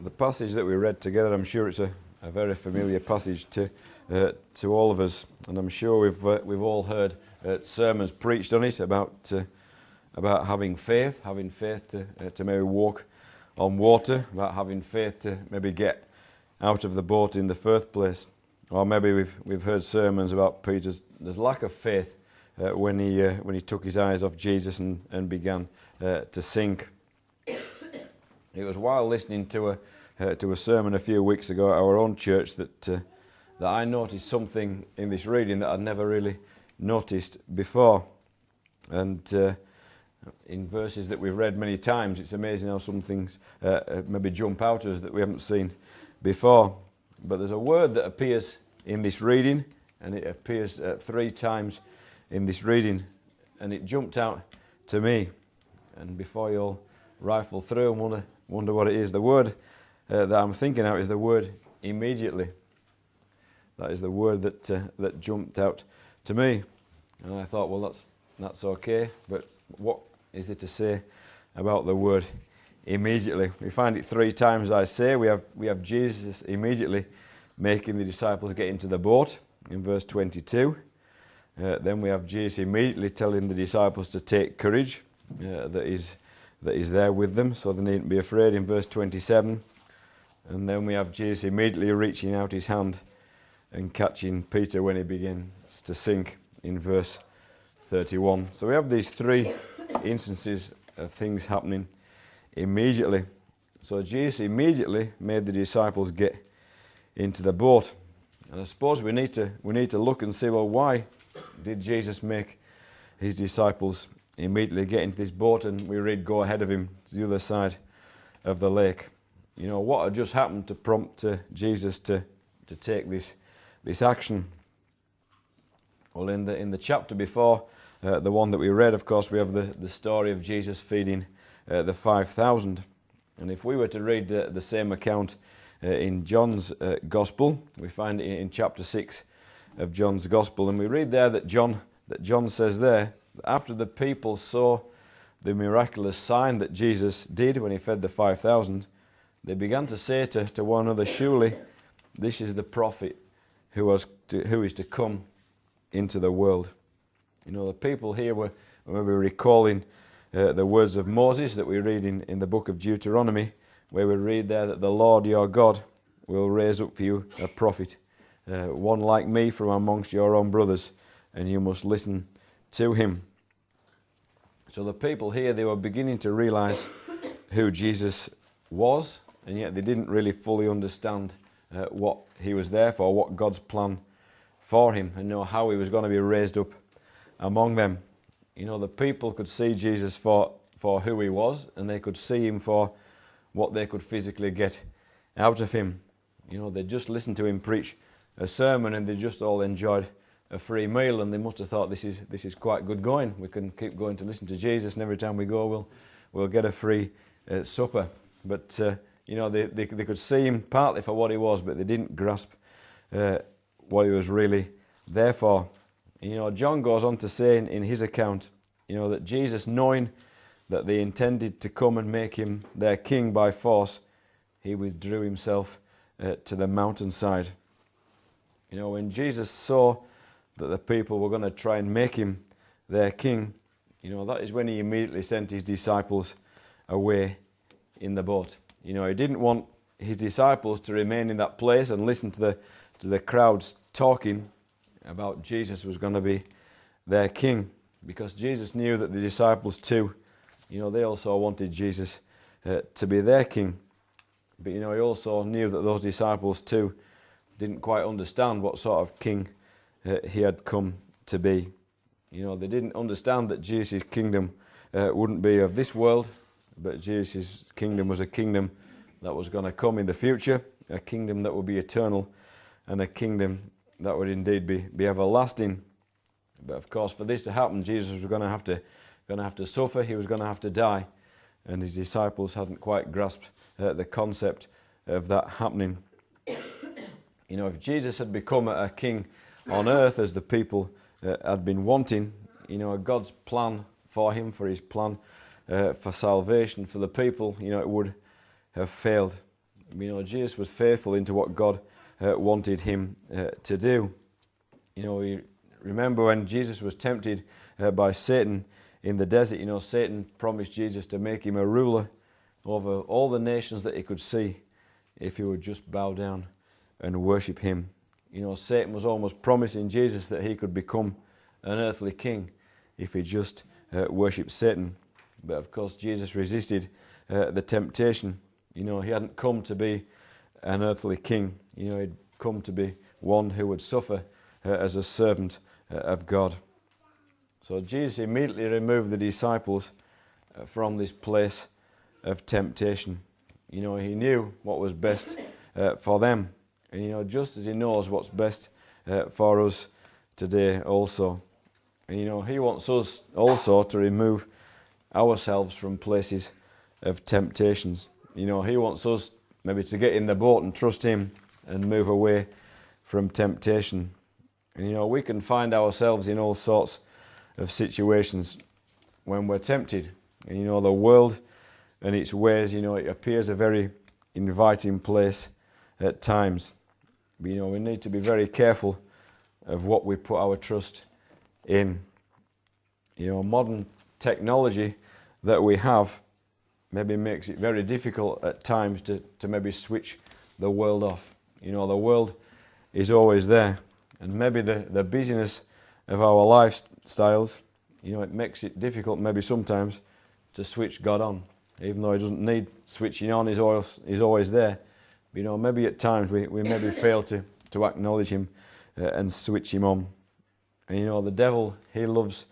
The passage that we read together, I'm sure it's a very familiar passage to all of us, and I'm sure we've all heard sermons preached on it about having faith to maybe walk on water, about having faith to maybe get out of the boat in the first place, or maybe we've heard sermons about Peter's lack of faith when he took his eyes off Jesus and began to sink. It was while listening to a sermon a few weeks ago at our own church that I noticed something in this reading that I'd never really noticed before. And in verses that we've read many times, it's amazing how some things maybe jump out at us that we haven't seen before. But there's a word that appears in this reading, and it appears 3 times in this reading, and it jumped out to me. And before you all rifle through and wonder what it is, the word that I'm thinking out is the word immediately. That is the word that jumped out to me. And I thought, well, that's okay, but what is there to say about the word immediately? We find it 3 times, I say. We have Jesus immediately making the disciples get into the boat in verse 22. Then we have Jesus immediately telling the disciples to take courage that is there with them, so they needn't be afraid in verse 27. And then we have Jesus immediately reaching out his hand and catching Peter when he begins to sink in verse 31. So we have these 3 instances of things happening immediately. So Jesus immediately made the disciples get into the boat. And I suppose we need to look and see, well, why did Jesus make his disciples immediately get into this boat? And we read, go ahead of him to the other side of the lake. You know, what had just happened to prompt Jesus to take this action? Well, in the chapter before the one that we read, of course, we have the story of Jesus feeding the 5,000. And if we were to read the same account in John's Gospel, we find it in chapter 6 of John's Gospel, and we read there that John says there, that after the people saw the miraculous sign that Jesus did when he fed the 5,000, they began to say to one another, surely this is the prophet who is to come into the world. You know, the people here were maybe recalling the words of Moses that we read in the book of Deuteronomy, where we read there that the Lord your God will raise up for you a prophet, one like me from amongst your own brothers, and you must listen to him. So the people here, they were beginning to realize who Jesus was, and yet they didn't really fully understand what he was there for, what God's plan for him, and know how he was going to be raised up among them. You know, the people could see Jesus for who he was, and they could see him for what they could physically get out of him. You know, they just listened to him preach a sermon, and they just all enjoyed a free meal, and they must have thought, this is quite good going. We can keep going to listen to Jesus, and every time we go, we'll get a free supper. But you know, they could see him partly for what he was, but they didn't grasp what he was really there for. You know, John goes on to say in his account, you know, that Jesus, knowing that they intended to come and make him their king by force, he withdrew himself to the mountainside. You know, when Jesus saw that the people were going to try and make him their king, you know, that is when he immediately sent his disciples away in the boat. You know, he didn't want his disciples to remain in that place and listen to the crowds talking about Jesus was going to be their king, because Jesus knew that the disciples too, you know, they also wanted Jesus to be their king. But, you know, he also knew that those disciples too didn't quite understand what sort of king he had come to be. You know, they didn't understand that Jesus' kingdom wouldn't be of this world, but Jesus' kingdom was a kingdom that was going to come in the future, a kingdom that would be eternal, and a kingdom that would indeed be everlasting. But of course, for this to happen, Jesus was going to have to suffer. He was going to have to die, and his disciples hadn't quite grasped the concept of that happening. You know, if Jesus had become a king on earth as the people had been wanting, you know, God's plan for him, for his plan for salvation for the people, you know, it would have failed. You know, Jesus was faithful into what God wanted him to do. You know, you remember when Jesus was tempted by Satan in the desert. You know, Satan promised Jesus to make him a ruler over all the nations that he could see if he would just bow down and worship him. You know, Satan was almost promising Jesus that he could become an earthly king if he just worshipped Satan. But of course, Jesus resisted the temptation. You know, he hadn't come to be an earthly king. You know, he'd come to be one who would suffer as a servant of God. So Jesus immediately removed the disciples from this place of temptation. You know, he knew what was best for them. And, you know, just as he knows what's best for us today also. And, you know, he wants us also to remove ourselves from places of temptations. You know, he wants us maybe to get in the boat and trust him and move away from temptation. And, you know, we can find ourselves in all sorts of situations when we're tempted. And, you know, the world and its ways, you know, it appears a very inviting place at times. But, you know, we need to be very careful of what we put our trust in. You know, modern technology that we have maybe makes it very difficult at times to maybe switch the world off. You know, the world is always there. And maybe the busyness of our lifestyles, you know, it makes it difficult maybe sometimes to switch God on. Even though he doesn't need switching on, he's always there. But, you know, maybe at times we maybe fail to acknowledge him and switch him on. And, you know, the devil, he loves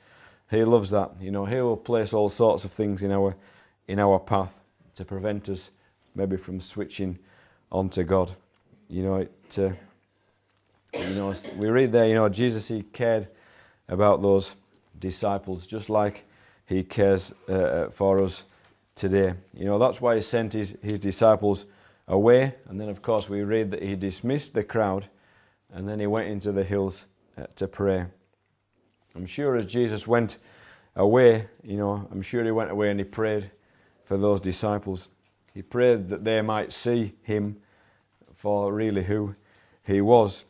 that. You know, he will place all sorts of things in our path to prevent us maybe from switching on to God. You know, you know, we read there, you know, Jesus, he cared about those disciples just like he cares for us today. You know, that's why he sent his disciples away. And then, of course, we read that he dismissed the crowd and then he went into the hills to pray. I'm sure as Jesus went away, you know, I'm sure he went away and he prayed for those disciples. He prayed that they might see him for really who he was.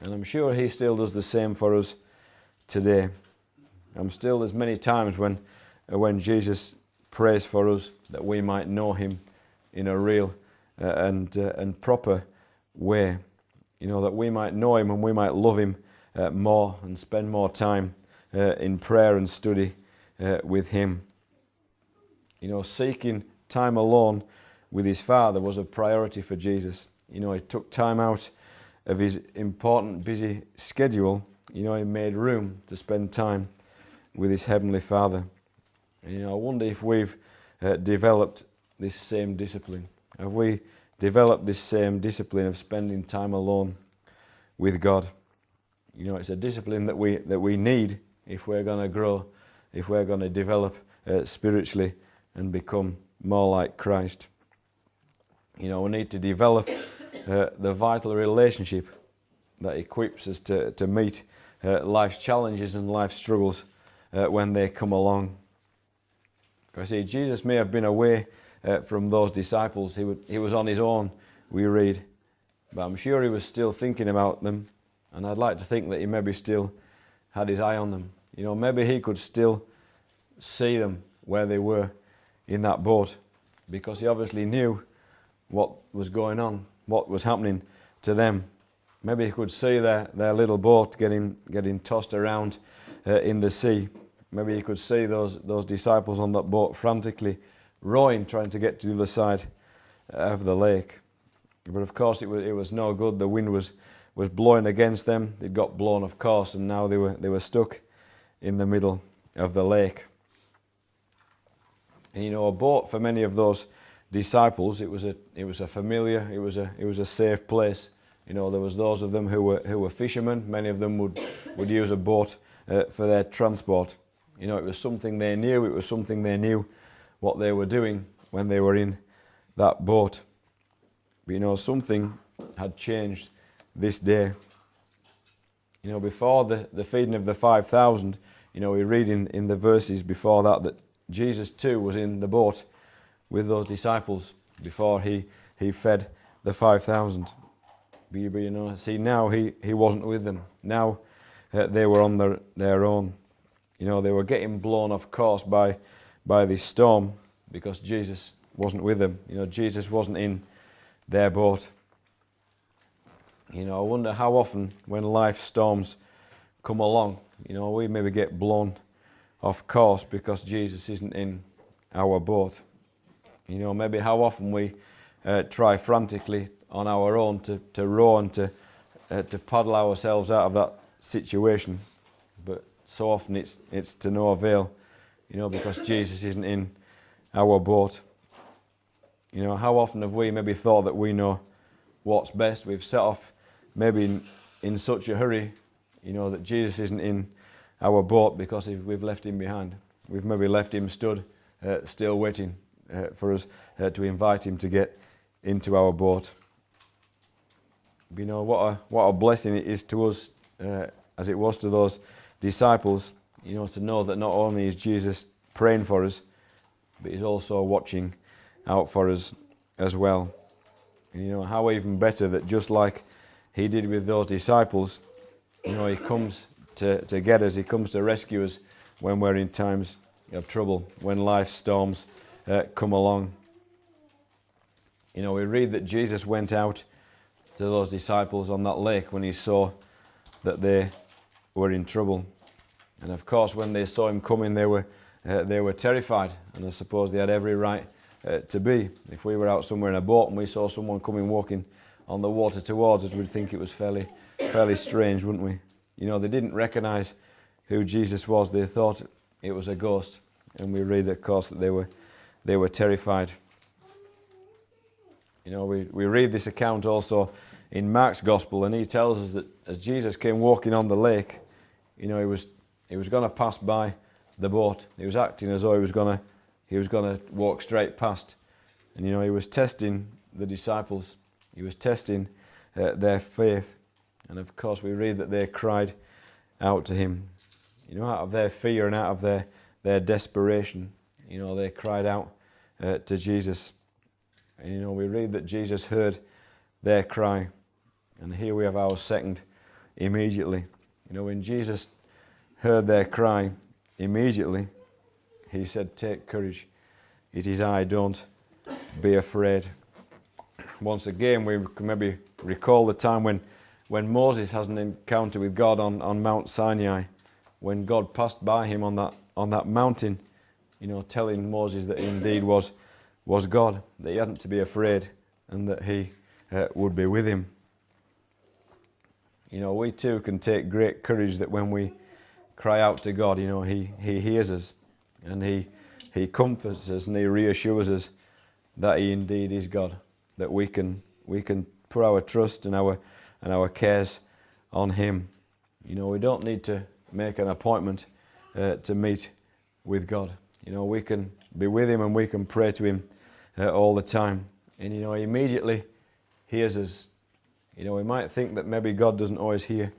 And I'm sure he still does the same for us today. There's many times when Jesus prays for us that we might know him in a real and proper way. You know, that we might know him and we might love him more and spend more time in prayer and study with him. You know, seeking time alone with his Father was a priority for Jesus. You know, he took time out of his important, busy schedule. You know, he made room to spend time with his Heavenly Father. And, you know, I wonder if we've developed this same discipline. Have we developed this same discipline of spending time alone with God? You know, it's a discipline that we need if we're going to grow, if we're going to develop spiritually and become more like Christ. You know, we need to develop the vital relationship that equips us to meet life's challenges and life's struggles when they come along. I see, Jesus may have been away from those disciples. He was on his own, we read. But I'm sure he was still thinking about them. And I'd like to think that he maybe still had his eye on them. You know, maybe he could still see them where they were in that boat. Because he obviously knew what was going on, what was happening to them. Maybe he could see their little boat getting tossed around in the sea. Maybe he could see those disciples on that boat frantically rowing, trying to get to the other side of the lake. But of course it was no good. The wind was blowing against them. They'd got blown off course, and now they were stuck in the middle of the lake. And you know, a boat for many of those disciples, it was a familiar, it was a safe place. You know, there was those of them who were fishermen. Many of them would use a boat for their transport. You know, it was something they knew. It was something they knew what they were doing when they were in that boat. But you know, something had changed this day. You know, before the feeding of the 5,000, you know, we read in the verses before that Jesus too was in the boat with those disciples before he fed the 5,000. But see, now he wasn't with them. Now they were on their own. They were getting blown off course by this storm because Jesus wasn't with them. Jesus wasn't in their boat. I wonder how often when life storms come along, we maybe get blown off course because Jesus isn't in our boat. Maybe how often we try frantically on our own to row and to paddle ourselves out of that situation, but so often it's to no avail, because Jesus isn't in our boat. How often have we maybe thought that we know what's best? We've set off maybe in such a hurry, that Jesus isn't in our boat because we've left him behind. We've maybe left him stood, still waiting for us to invite him to get into our boat. What a blessing it is to us, as it was to those disciples, to know that not only is Jesus praying for us, but he's also watching out for us as well. And how even better that just like he did with those disciples, he comes to get us, he comes to rescue us when we're in times of trouble, when life storms come along. We read that Jesus went out to those disciples on that lake when he saw that they were in trouble. And of course, when they saw him coming, they were terrified, and I suppose they had every right to be. If we were out somewhere in a boat and we saw someone coming walking on the water towards us, we'd think it was fairly strange, wouldn't we? They didn't recognize who Jesus was. They thought it was a ghost, and we read, of course, that they were terrified. We read this account also in Mark's Gospel, and he tells us that as Jesus came walking on the lake, he was going to pass by the boat. He was acting as though he was going to walk straight past, and he was testing the disciples. He was testing their faith, and of course we read that they cried out to him, out of their fear and out of their desperation. They cried out to Jesus. And we read that Jesus heard their cry. And here we have our second immediately. When Jesus heard their cry, immediately he said, "Take courage. It is I, don't be afraid." Once again, we can maybe recall the time when Moses has an encounter with God on Mount Sinai, when God passed by him on that mountain, telling Moses that he indeed was God, that he hadn't to be afraid, and that he would be with him. We too can take great courage that when we cry out to God, he hears us, and he comforts us, and he reassures us that he indeed is God, that we can put our trust and our cares on him. We don't need to make an appointment to meet with God. We can be with him and we can pray to him all the time, and he immediately hears us. We might think that maybe God doesn't always hear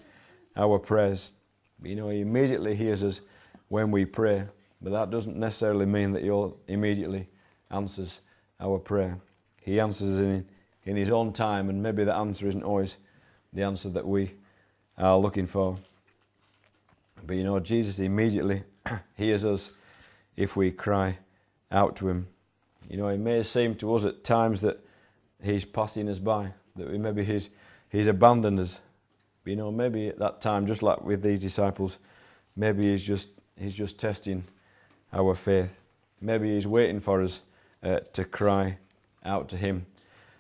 our prayers, but he immediately hears us when we pray. But that doesn't necessarily mean that he immediately answers our prayer. He answers in his own time, and maybe the answer isn't always the answer that we are looking for. But Jesus immediately hears us if we cry out to him. It may seem to us at times that he's passing us by, that maybe he's abandoned us. But maybe at that time, just like with these disciples, maybe he's just testing our faith. Maybe he's waiting for us to cry out to him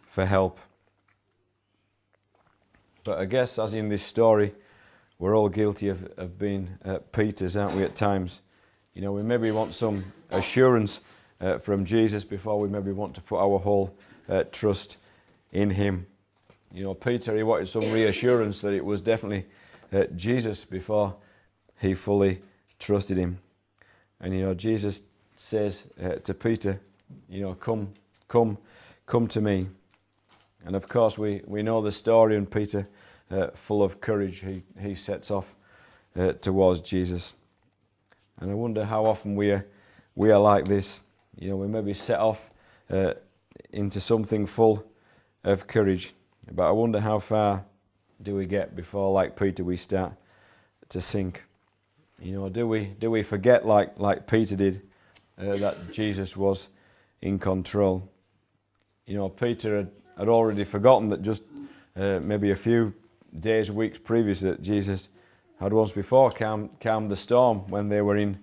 for help. But I guess, as in this story, we're all guilty of being Peters, aren't we, at times? We maybe want some assurance from Jesus before we maybe want to put our whole trust in him. Peter, he wanted some reassurance that it was definitely Jesus before he fully trusted him. And Jesus says to Peter, come to me. And of course we know the story, and Peter, full of courage, he sets off towards Jesus. And I wonder how often we are like this. We maybe set off into something full of courage. But I wonder how far do we get before, like Peter, we start to sink. Do we forget, like Peter did, that Jesus was in control? Peter had already forgotten that just maybe a few days, weeks previous, that Jesus had once before calmed the storm when they were in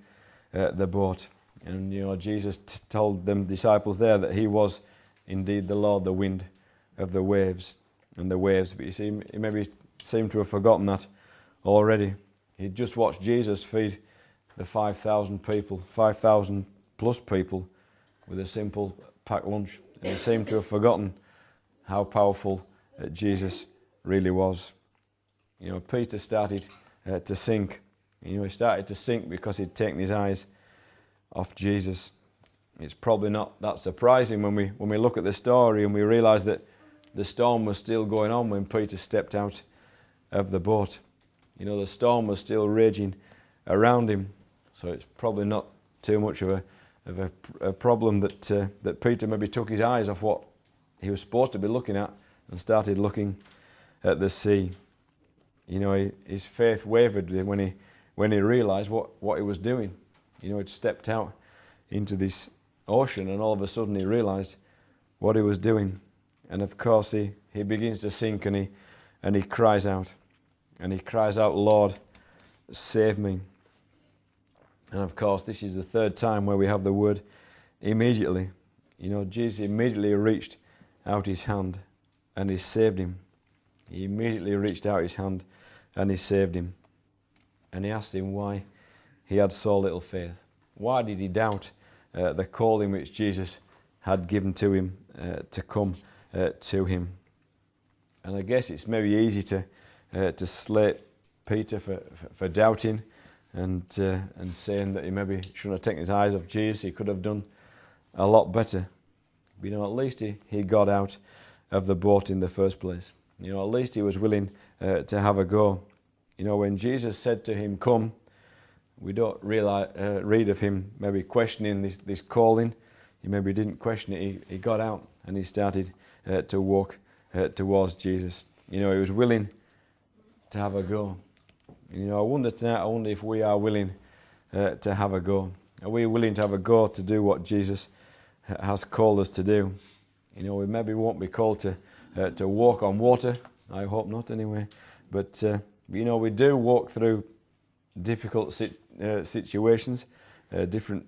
the boat. And Jesus told them disciples there that he was indeed the Lord, the wind of the waves and the waves. But you see, he maybe seemed to have forgotten that already. He'd just watched Jesus feed the 5,000 people, 5,000 plus people, with a simple packed lunch. And he seemed to have forgotten how powerful Jesus really was. Peter started to sink. He started to sink because he'd taken his eyes off Jesus. It's probably not that surprising when we look at the story and we realise that the storm was still going on when Peter stepped out of the boat. The storm was still raging around him, so it's probably not too much of a problem that Peter maybe took his eyes off what he was supposed to be looking at and started looking at the sea. His faith wavered when he realised what he was doing. He'd stepped out into this ocean, and all of a sudden he realised what he was doing. And of course he begins to sink, and he cries out. And he cries out, "Lord, save me." And of course this is the third time where we have the word immediately. Jesus immediately reached out his hand and he saved him. He immediately reached out his hand and he saved him. And he asked him why he had so little faith. Why did he doubt the calling which Jesus had given to him to come to him? And I guess it's maybe easy to slate Peter for doubting and saying that he maybe shouldn't have taken his eyes off Jesus. He could have done a lot better. But at least he got out of the boat in the first place. At least he was willing to have a go. When Jesus said to him, "Come," we don't read of him maybe questioning this calling. He maybe didn't question it. He got out and he started to walk towards Jesus. He was willing to have a go. I wonder tonight, if we are willing to have a go. Are we willing to have a go to do what Jesus has called us to do? We maybe won't be called to walk on water. I hope not anyway. But we do walk through difficult situations, different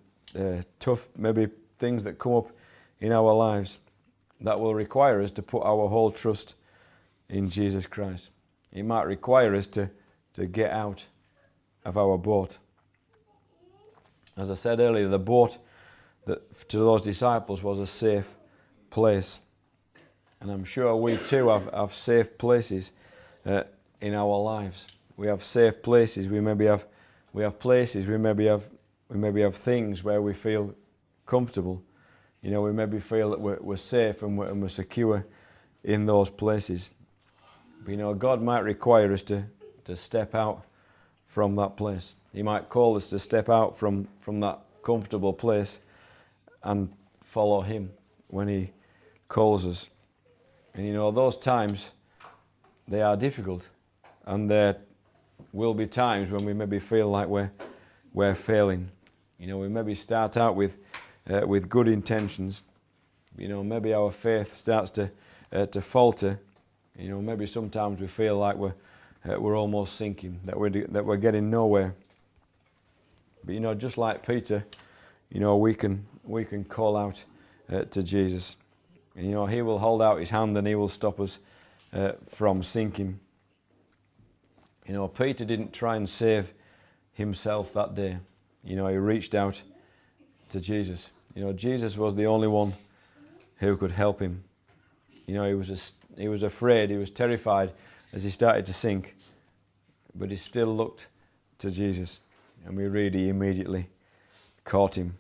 tough maybe things that come up in our lives that will require us to put our whole trust in Jesus Christ. It might require us to get out of our boat. As I said earlier, the boat that to those disciples was a safe place. And I'm sure we too have safe places in our lives. We have safe places. We have places. We maybe have things where we feel comfortable. We maybe feel that we're safe and we're secure in those places. But God might require us to step out from that place. He might call us to step out from that comfortable place and follow Him when He calls us. And those times, they are difficult, and there will be times when we maybe feel like we're failing. We maybe start out with good intentions. Maybe our faith starts to falter. Maybe sometimes we feel like we're almost sinking, that we're getting nowhere. But just like Peter, we can call out to Jesus. And He will hold out His hand and He will stop us from sinking. Peter didn't try and save himself that day. He reached out to Jesus. Jesus was the only one who could help him. He was afraid, he was terrified as he started to sink, but he still looked to Jesus, and we read He immediately caught him.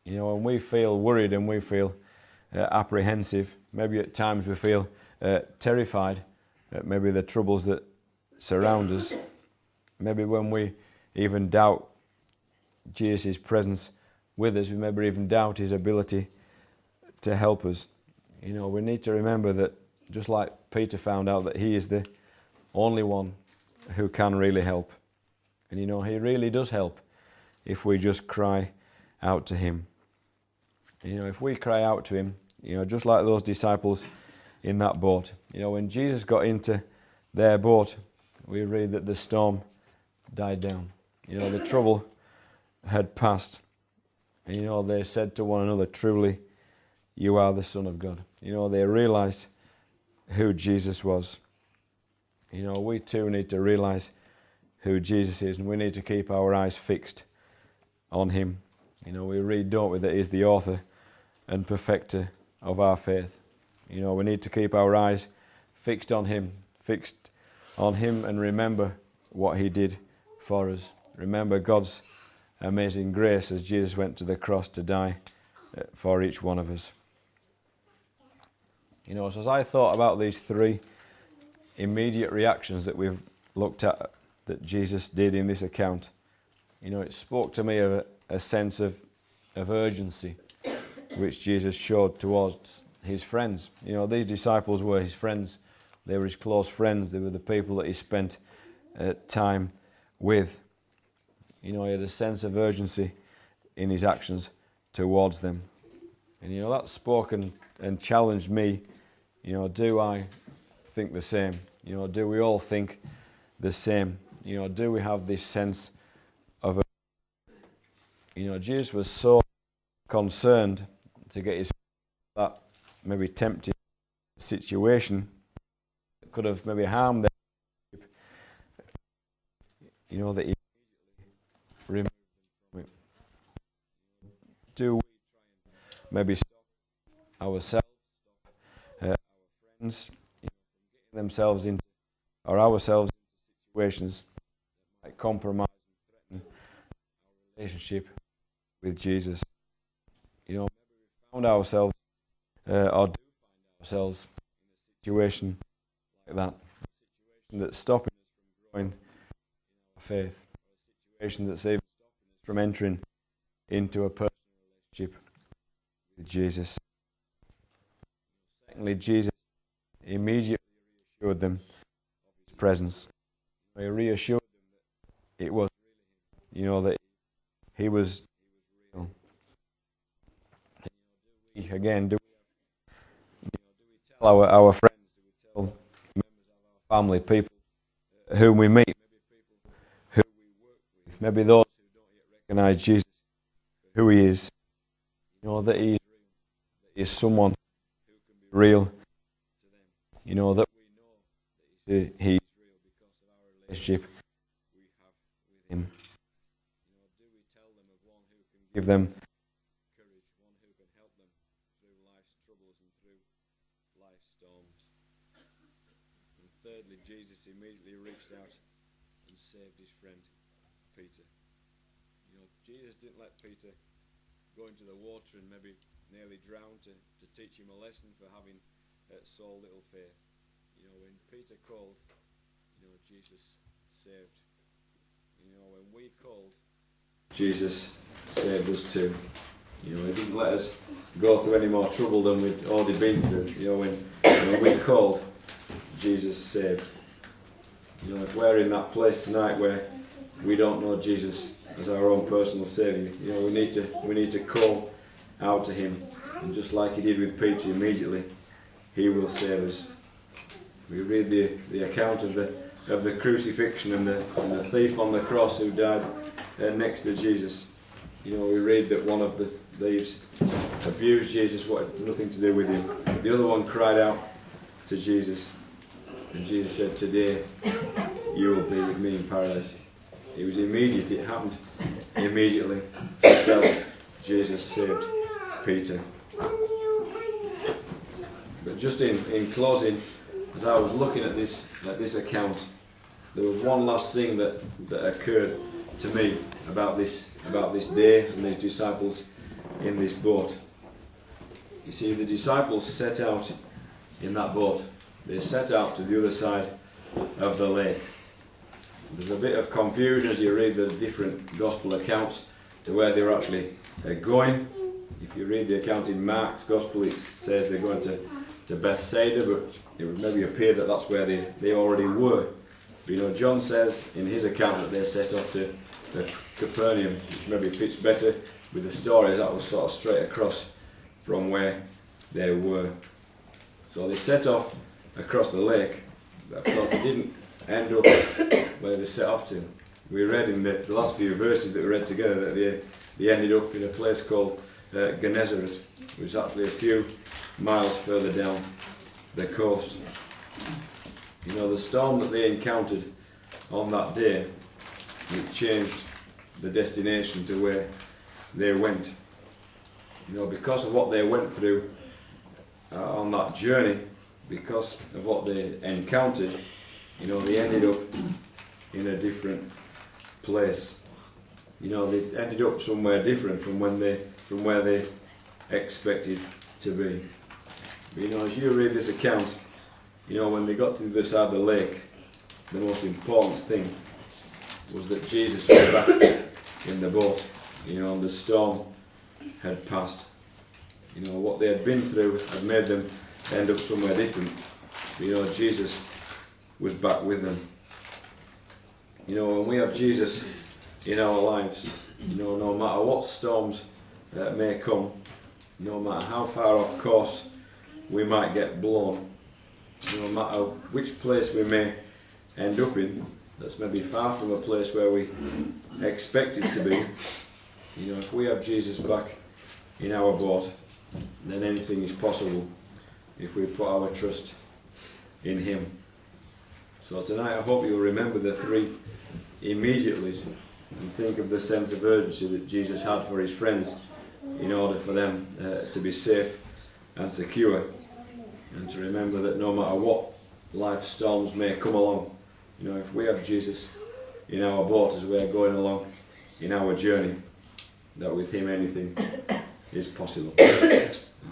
When we feel worried and we feel apprehensive, maybe at times we feel terrified at maybe the troubles that surround us, maybe when we even doubt Jesus' presence with us, we maybe even doubt His ability to help us. You know, we need to remember that just like Peter found out that he is the only one who can really help. And you know, he really does help if we just cry out to him. You know, if we cry out to him, you know, just like those disciples in that boat. You know, when Jesus got into their boat, we read that the storm died down. You know, the trouble had passed. And you know, they said to one another, truly, you are the Son of God. You know, they realized who Jesus was. You know, we too need to realize who Jesus is, and we need to keep our eyes fixed on him. You know, we read, don't we, that he's the author and perfecter of our faith. You know, we need to keep our eyes fixed on him and remember what he did for us. Remember God's amazing grace as Jesus went to the cross to die for each one of us. You know, so as I thought about these three immediate reactions that we've looked at that Jesus did in this account, you know, it spoke to me of a sense of urgency which Jesus showed towards his friends. You know, these disciples were his friends. They were his close friends. They were the people that he spent time with. You know, he had a sense of urgency in his actions towards them. And, you know, that spoke and challenged me. You know, do I think the same? You know, do we all think the same? You know, do we have this sense of urgency? You know, Jesus was so concerned to get his that maybe tempting situation that could have maybe harmed them. You know, that he removed from it. Do we try and maybe stop ourselves, stop our friends, you know, from getting themselves into, or ourselves into situations that might compromise and threaten our relationship with Jesus? You know, maybe we found ourselves or do find ourselves in a situation like that, a situation that's stopping us from growing in our faith, or a situation that's even stopping us from entering into a personal relationship with Jesus. Secondly, Jesus immediately reassured them of his presence. He reassured them that it was really him, you know, that he was real. Again, do we tell our friends, do we tell members of our family, people whom we meet, maybe people who we work with, maybe those who don't yet recognize Jesus, who he is, you know, that he is real, that he is someone who can be real to them, you know, that we know that he is real because of our relationship we have with him. You know, do we tell them of one who can give them courage, one who can help them through life's troubles and through life's storms? And thirdly, Jesus immediately reached out and saved his friend Peter. You know, Jesus didn't let Peter go into the water and maybe nearly drown to teach him a lesson for having so little faith. You know, when Peter called, you know, Jesus saved. You know, when we called, Jesus saved us too. You know, he didn't let us go through any more trouble than we'd already been through. You know, when we called, Jesus saved. You know, if we're in that place tonight where we don't know Jesus as our own personal Saviour, you know, we need to call out to him, and just like he did with Peter, immediately he will save us. We read the account of the crucifixion and the thief on the cross who died next to Jesus. You know, we read that one of the thieves abused Jesus, wanted nothing to do with him. The other one cried out to Jesus, and Jesus said, "Today you will be with me in paradise." It was immediate, it happened immediately. So Jesus saved Peter. But just in closing, as I was looking at this account, there was one last thing that occurred to me about this day and these disciples in this boat. You see, the disciples set out in that boat. They set out to the other side of the lake. There's a bit of confusion as you read the different gospel accounts to where they were actually going. If you read the account in Mark's Gospel, it says they're going to Bethsaida, but it would maybe appear that that's where they already were. But John says in his account that they set off to Capernaum, which maybe fits better with the stories. That was sort of straight across from where they were. So they set off across the lake, but of course they didn't end up where they set off to. We read in the last few verses that we read together that they ended up in a place called Gennesaret, which is actually a few miles further down the coast. The storm that they encountered on that day, it changed the destination to where they went. Because of what they went through on that journey, because of what they encountered, they ended up in a different place. They ended up somewhere different from where they expected to be. But as you read this account, when they got to the other side of the lake, the most important thing was that Jesus was back in the boat. And the storm had passed. What they had been through had made them end up somewhere different. But, Jesus was back with them. When we have Jesus in our lives, no matter what storms may come, no matter how far off course we might get blown, no matter which place we may end up in, that's maybe far from a place where we expect it to be, if we have Jesus back in our boat, then anything is possible if we put our trust in Him. So tonight I hope you'll remember the three immediatelys and think of the sense of urgency that Jesus had for His friends in order for them to be safe and secure, and to remember that no matter what life storms may come along, if we have Jesus in our boat as we're going along in our journey, that with Him anything is possible.